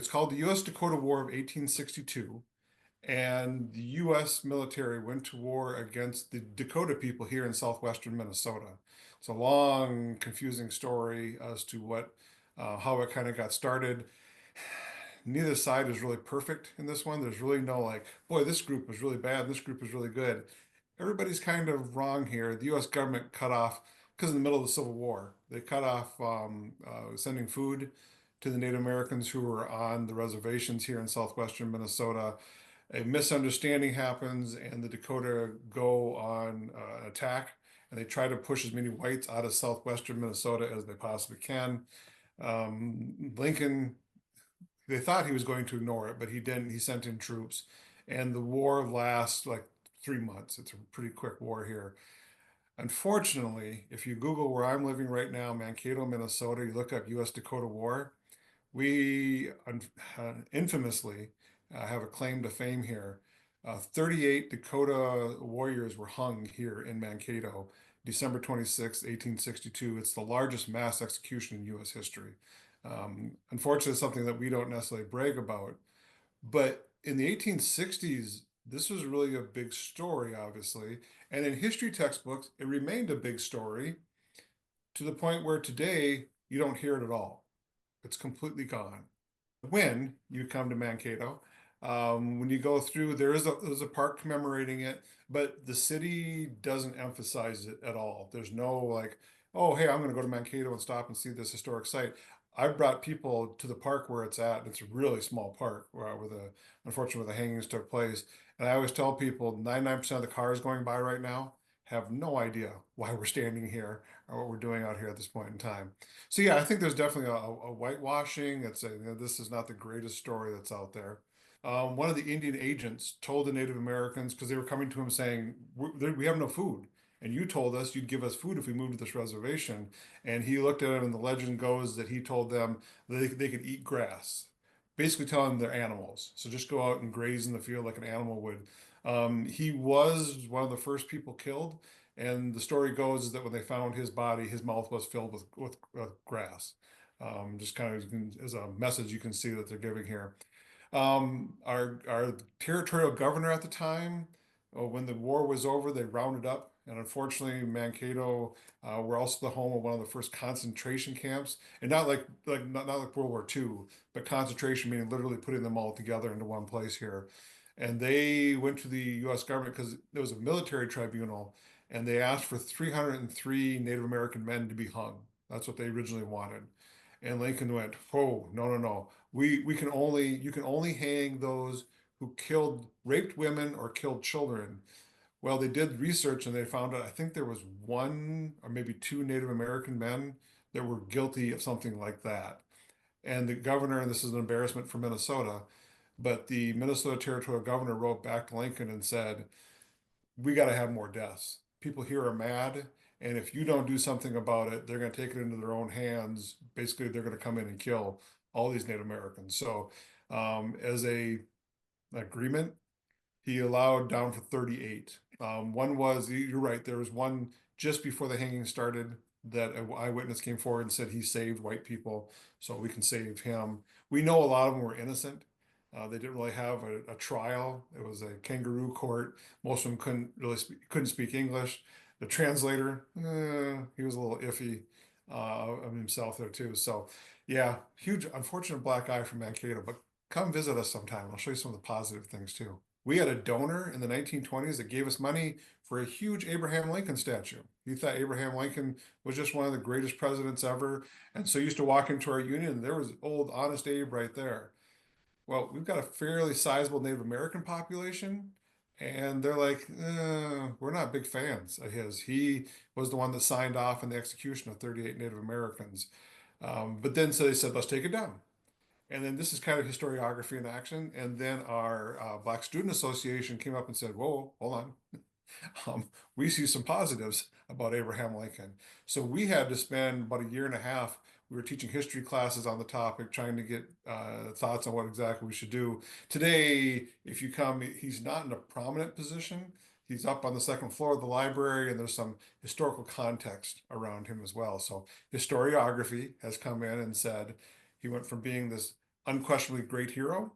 it's called the U.S. Dakota War of 1862. And the U.S. military went to war against the Dakota people here in southwestern Minnesota. It's a long, confusing story as to how it kind of got started. Neither side is really perfect in this one. There's really no like, boy, this group was really bad, this group was really good. Everybody's kind of wrong here. The U.S. government cut off, because in the middle of the Civil War, they cut off sending food to the Native Americans who were on the reservations here in southwestern Minnesota. A misunderstanding happens, and the Dakota go on an attack, and they try to push as many whites out of southwestern Minnesota as they possibly can. Lincoln, they thought he was going to ignore it, but he didn't. He sent in troops, and the war lasts like 3 months. It's a pretty quick war here. Unfortunately, if you Google where I'm living right now, Mankato, Minnesota, you look up U.S. Dakota War, we infamously have a claim to fame here. 38 Dakota warriors were hung here in Mankato, December 26, 1862. It's the largest mass execution in U.S. history. Unfortunately, it's something that we don't necessarily brag about. But in the 1860s, this was really a big story, obviously. And in history textbooks, it remained a big story to the point where today you don't hear it at all. It's completely gone. When you come to Mankato, when you go through, there's a park commemorating it, but the city doesn't emphasize it at all. There's no like, oh, hey, I'm going to go to Mankato and stop and see this historic site. I've brought people to the park where it's at. And it's a really small park unfortunately, where the hangings took place. And I always tell people 99% of the cars going by right now have no idea why we're standing here or what we're doing out here at this point in time. So yeah, I think there's definitely a whitewashing. This is not the greatest story that's out there. One of the Indian agents told the Native Americans, because they were coming to him saying, we have no food. And you told us you'd give us food if we moved to this reservation. And he looked at them, and the legend goes that he told them that they could eat grass, basically telling them they're animals. So just go out and graze in the field like an animal would. He was one of the first people killed. And the story goes is that when they found his body, his mouth was filled with grass. Just kind of as a message you can see that they're giving here. Our territorial governor at the time, when the war was over, they rounded up. And unfortunately, Mankato were also the home of one of the first concentration camps, and not like World War II, but concentration meaning literally putting them all together into one place here. And they went to the U.S. government because there was a military tribunal, and they asked for 303 Native American men to be hung. That's what they originally wanted. And Lincoln went, "Oh, no, no, no. You can only hang those who raped women or killed children." Well, they did research and they found out, I think there was one or maybe two Native American men that were guilty of something like that. And the governor, and this is an embarrassment for Minnesota, but the Minnesota territorial governor wrote back to Lincoln and said, we got to have more deaths. People here are mad. And if you don't do something about it, they're going to take it into their own hands. Basically, they're going to come in and kill all these Native Americans. So, as a agreement, he allowed down for 38. One was, you're right, there was one just before the hanging started that an eyewitness came forward and said he saved white people, so we can save him. We know a lot of them were innocent. They didn't really have a trial. It was a kangaroo court. Most of them couldn't speak English. The translator, he was a little iffy of himself there too. So yeah, huge, unfortunate black eye from Mankato, but come visit us sometime. I'll show you some of the positive things too. We had a donor in the 1920s that gave us money for a huge Abraham Lincoln statue. He thought Abraham Lincoln was just one of the greatest presidents ever. And so he used to walk into our union and there was old Honest Abe right there. Well, we've got a fairly sizable Native American population, and they're like, we're not big fans of his. He was the one that signed off on the execution of 38 Native Americans. But then so they said, let's take it down. And then this is kind of historiography in action. And then our Black Student Association came up and said, whoa, hold on. We see some positives about Abraham Lincoln. So we had to spend about a year and a half. We were teaching history classes on the topic, trying to get thoughts on what exactly we should do. Today, if you come, he's not in a prominent position. He's up on the second floor of the library, and there's some historical context around him as well. So historiography has come in and said he went from being this unquestionably great hero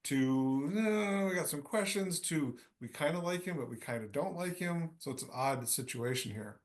to we got some questions to we kind of like him, but we kind of don't like him. So it's an odd situation here.